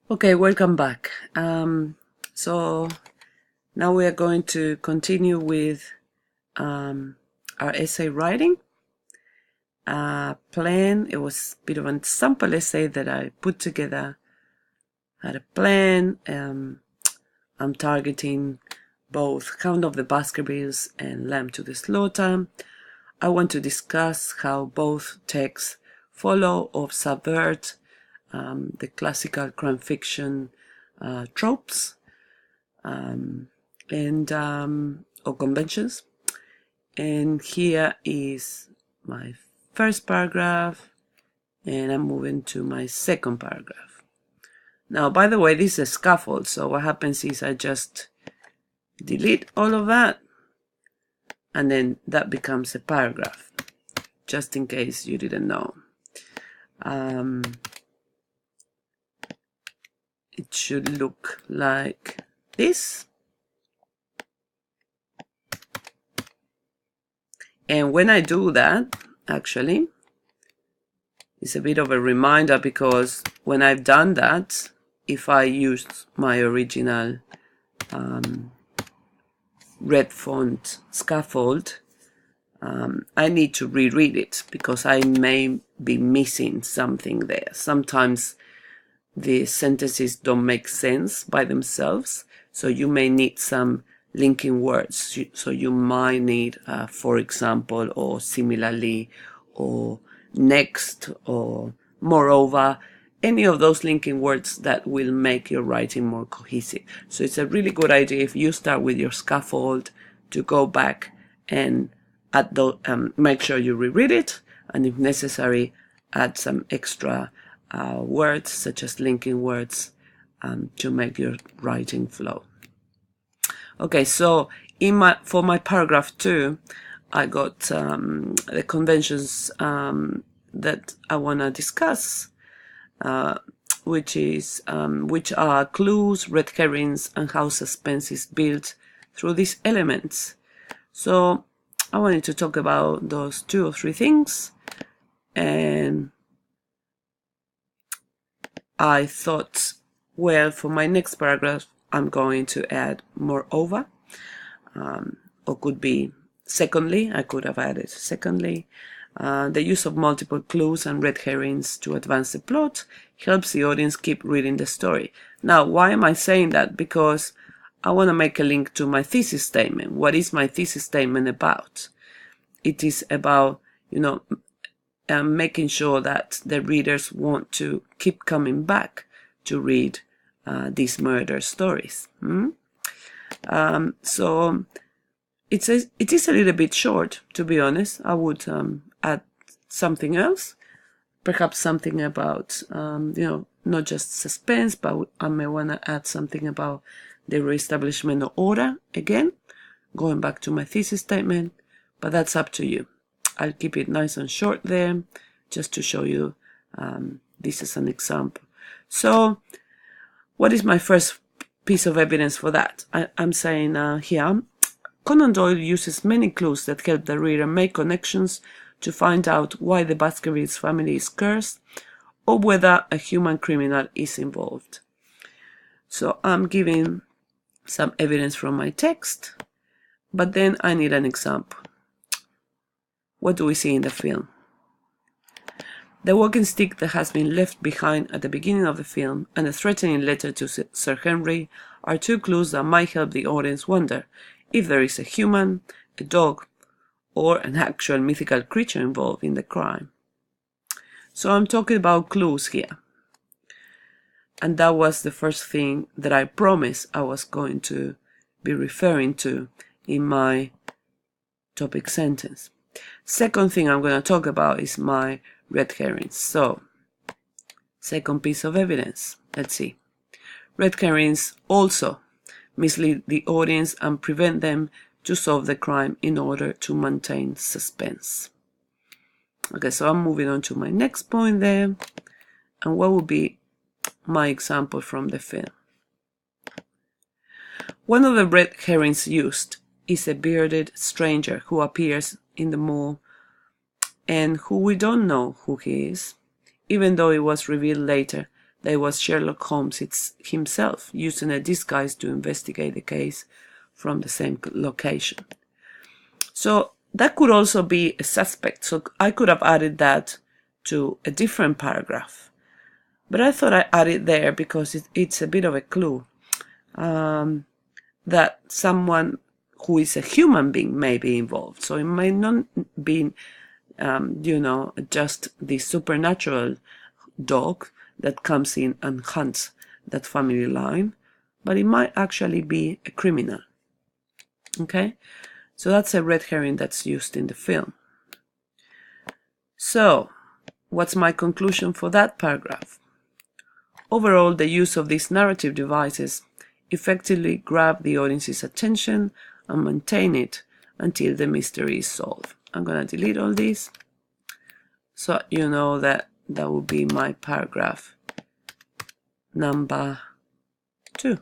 Okay, welcome back. So now we are going to continue with our essay writing. Plan, it was a bit of a sample essay that I put together. Had a plan. I'm targeting both Count of the Baskervilles and Lamb to the Slaughter. I want to discuss how both texts follow or subvert the classical crime fiction tropes or conventions. And here is my first paragraph, and I'm moving to my second paragraph. Now, by the way, this is a scaffold, so what happens is I just delete all of that, and then that becomes a paragraph, just in case you didn't know. It should look like this. And when I do that, actually, it's a bit of a reminder, because when I've done that, if I used my original red font scaffold, I need to reread it because I may be missing something there. Sometimes the sentences don't make sense by themselves, so you may need some linking words. So you might need, for example, or similarly, or next, or moreover, any of those linking words that will make your writing more cohesive. So it's a really good idea, if you start with your scaffold, to go back and make sure you reread it, and if necessary, add some extra words, such as linking words, to make your writing flow. Okay, so for my paragraph 2, I got the conventions that I want to discuss, which are clues, red herrings, and how suspense is built through these elements. So I wanted to talk about those 2 or 3 things, and I thought, well, for my next paragraph, I'm going to add moreover, or could be secondly. I could have added secondly. The use of multiple clues and red herrings to advance the plot helps the audience keep reading the story. Now, why am I saying that? Because I want to make a link to my thesis statement. What is my thesis statement about? It is about, making sure that the readers want to keep coming back to read these murder stories. So it is a little bit short, to be honest. I would add something else, perhaps something about not just suspense, but I may want to add something about the reestablishment of order, again going back to my thesis statement, but that's up to you. I'll keep it nice and short there, just to show you this as an example. So what is my first piece of evidence for that? I'm saying here, Conan Doyle uses many clues that help the reader make connections to find out why the Baskervilles family is cursed, or whether a human criminal is involved. So I'm giving some evidence from my text, but then I need an example. What do we see in the film? The walking stick that has been left behind at the beginning of the film, and a threatening letter to Sir Henry, are 2 clues that might help the audience wonder if there is a human, a dog, or an actual mythical creature involved in the crime. So I'm talking about clues here. And that was the first thing that I promised I was going to be referring to in my topic sentence. Second thing I'm going to talk about is my red herrings. So, second piece of evidence. Let's see. Red herrings also mislead the audience and prevent them to solve the crime in order to maintain suspense. Okay, so I'm moving on to my next point there. And what would be my example from the film? One of the red herrings used is a bearded stranger who appears in the mall and who we don't know who he is, even though it was revealed later there was Sherlock Holmes himself using a disguise to investigate the case from the same location. So that could also be a suspect. So I could have added that to a different paragraph. But I thought I added there because it's a bit of a clue that someone who is a human being may be involved. So it may not be, just the supernatural dog that comes in and hunts that family line, but it might actually be a criminal. Okay, so that's a red herring that's used in the film. So what's my conclusion for that paragraph? Overall, the use of these narrative devices effectively grab the audience's attention and maintain it until the mystery is solved. I'm going to delete all these, so you know that will be my paragraph number 2.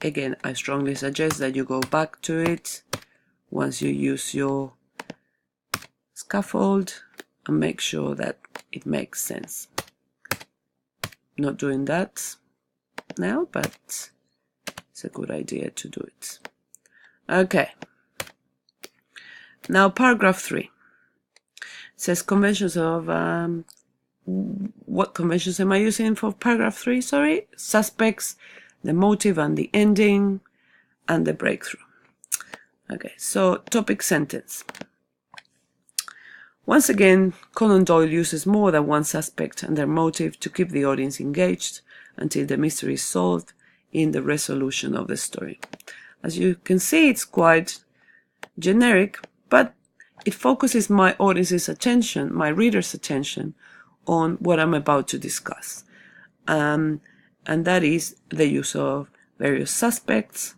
Again, I strongly suggest that you go back to it once you use your scaffold and make sure that it makes sense. Not doing that now, but it's a good idea to do it. Okay. Now paragraph 3 says conventions of what conventions am I using for paragraph 3? Sorry, suspects, the motive and the ending, and the breakthrough. Okay, so topic sentence. Once again, Conan Doyle uses more than one suspect and their motive to keep the audience engaged until the mystery is solved in the resolution of the story. As you can see, it's quite generic, but it focuses my audience's attention, my reader's attention, on what I'm about to discuss. And that is the use of various suspects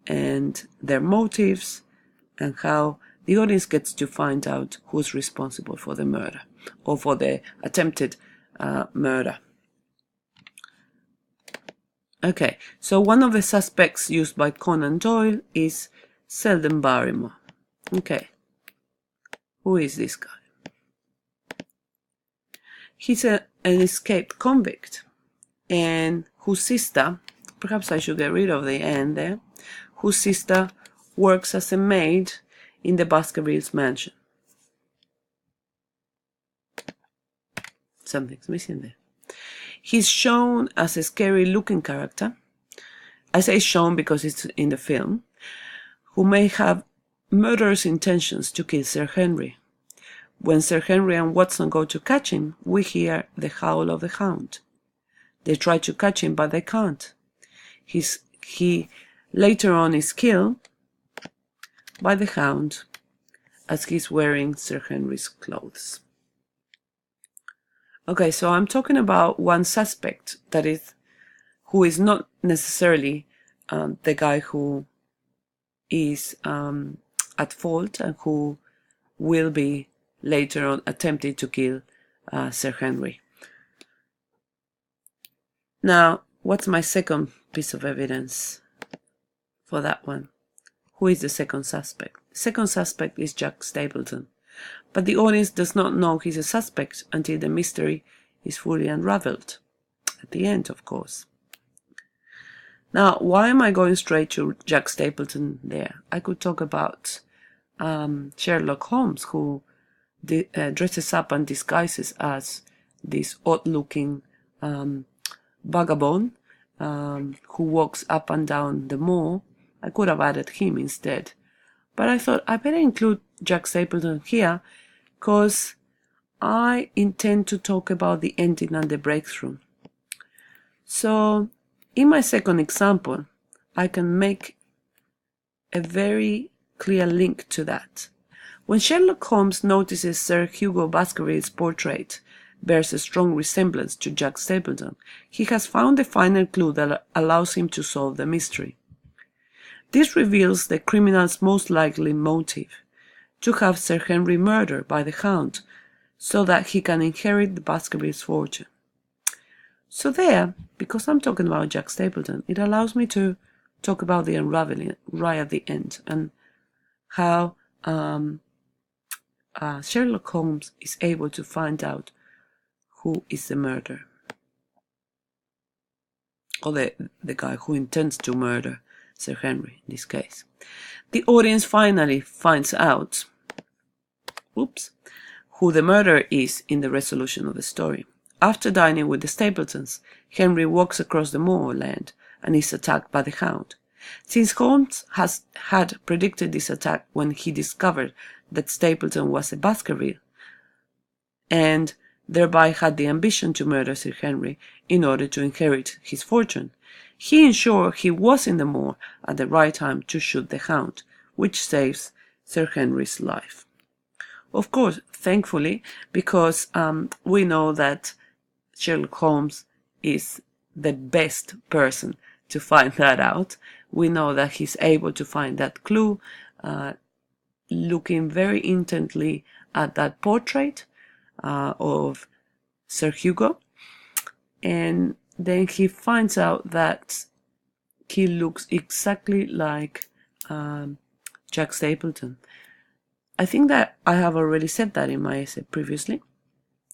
and their motives, and how the audience gets to find out who's responsible for the murder or for the attempted murder. Okay, so one of the suspects used by Conan Doyle is Selden Barrymore. Okay, who is this guy? He's an escaped convict, and whose sister, perhaps I should get rid of the "and" there, whose sister works as a maid in the Baskervilles mansion. Something's missing there. He's shown as a scary-looking character. I say shown because it's in the film, who may have murderous intentions to kill Sir Henry. When Sir Henry and Watson go to catch him, we hear the howl of the hound. They try to catch him, but they can't. He later on is killed by the hound as he's wearing Sir Henry's clothes. Okay, so I'm talking about one suspect, that is, who is not necessarily the guy who is at fault and who will be later on attempting to kill Sir Henry. Now, what's my second piece of evidence for that one? Who is the second suspect? The second suspect is Jack Stapleton, but the audience does not know he's a suspect until the mystery is fully unraveled. At the end, of course. Now, why am I going straight to Jack Stapleton there? I could talk about Sherlock Holmes, who dresses up and disguises as this odd-looking vagabond who walks up and down the mall. I could have added him instead, but I thought I better include Jack Stapleton here because I intend to talk about the ending and the breakthrough. So in my second example, I can make a very clear link to that. When Sherlock Holmes notices Sir Hugo Baskerville's portrait bears a strong resemblance to Jack Stapleton, he has found the final clue that allows him to solve the mystery. This reveals the criminal's most likely motive, to have Sir Henry murdered by the hound, so that he can inherit the Baskervilles' fortune. So there, because I'm talking about Jack Stapleton, it allows me to talk about the unraveling right at the end, and how Sherlock Holmes is able to find out who is the murderer, or the guy who intends to murder Sir Henry in this case. The audience finally finds out who the murderer is in the resolution of the story. After dining with the Stapletons, Henry walks across the moorland and is attacked by the Hound. Since Holmes had predicted this attack when he discovered that Stapleton was a Baskerville, and thereby had the ambition to murder Sir Henry in order to inherit his fortune, he ensured he was in the moor at the right time to shoot the Hound, which saves Sir Henry's life. Of course, thankfully, because we know that Sherlock Holmes is the best person to find that out. We know that he's able to find that clue, looking very intently at that portrait of Sir Hugo, and then he finds out that he looks exactly like Jack Stapleton. I think that I have already said that in my essay previously,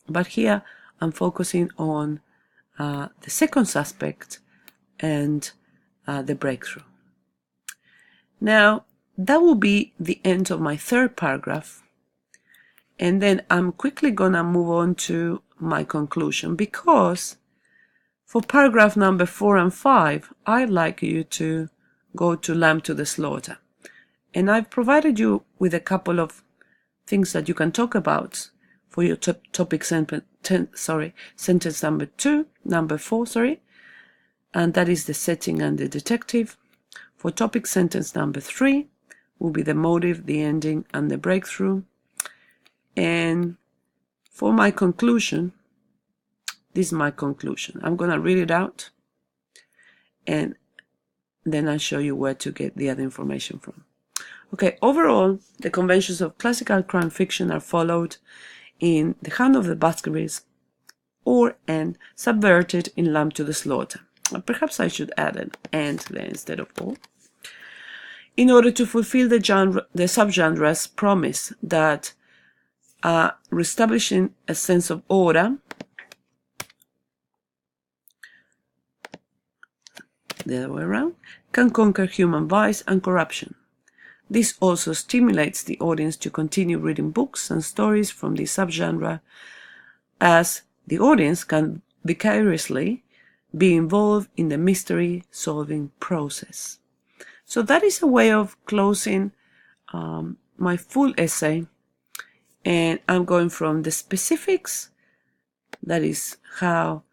but here I'm focusing on the second suspect and the breakthrough. Now, that will be the end of my third paragraph, and then I'm quickly gonna move on to my conclusion, because for paragraph number 4 and 5, I'd like you to go to Lamb to the Slaughter. And I've provided you with a couple of things that you can talk about for your topic sentence number 4, and that is the setting and the detective. For topic sentence number 3 will be the motive, the ending, and the breakthrough. And for my conclusion, this is my conclusion. I'm going to read it out, and then I'll show you where to get the other information from. Okay, overall, the conventions of classical crime fiction are followed in The Hound of the Baskervilles and subverted in Lamb to the Slaughter. Perhaps I should add an and there instead of all, in order to fulfill the subgenre's promise that reestablishing a sense of order, the other way around, can conquer human vice and corruption. This also stimulates the audience to continue reading books and stories from this subgenre, as the audience can vicariously be involved in the mystery-solving process. So that is a way of closing my full essay, and I'm going from the specifics, that is how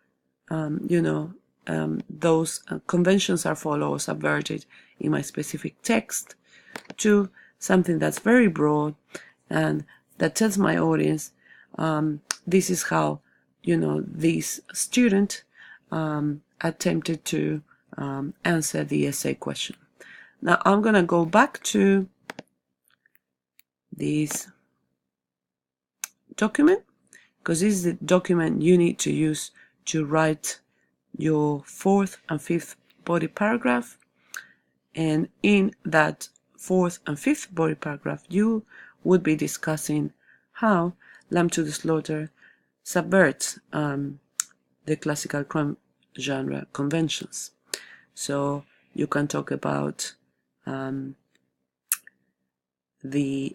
those conventions are followed or subverted in my specific text, to something that's very broad and that tells my audience this is how this student attempted to answer the essay question. Now I'm going to go back to this document, because this is the document you need to use to write your 4th and 5th body paragraph. And in that 4th and 5th body paragraph, you would be discussing how Lamb to the Slaughter subverts the classical crime genre conventions. So you can talk about the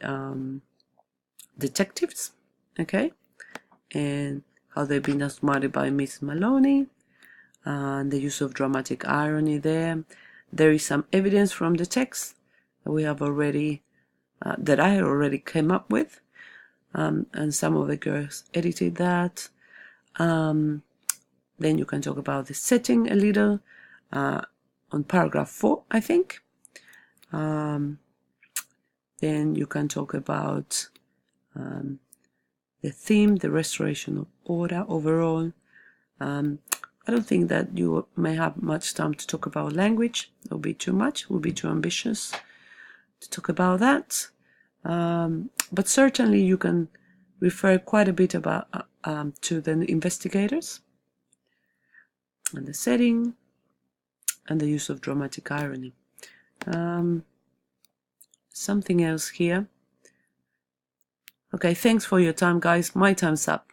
detectives, okay, and how they've been outsmarted by Miss Maloney, and the use of dramatic irony there. There is some evidence from the text that we have already, that I already came up with, and some of the girls edited that. Then you can talk about the setting a little on paragraph 4, I think. Then you can talk about the theme, the restoration of order overall. I don't think that you may have much time to talk about language. It will be too much. It will be too ambitious to talk about that. But certainly you can refer quite a bit about to the investigators and the setting and the use of dramatic irony. Something else here. Okay, thanks for your time, guys. My time's up.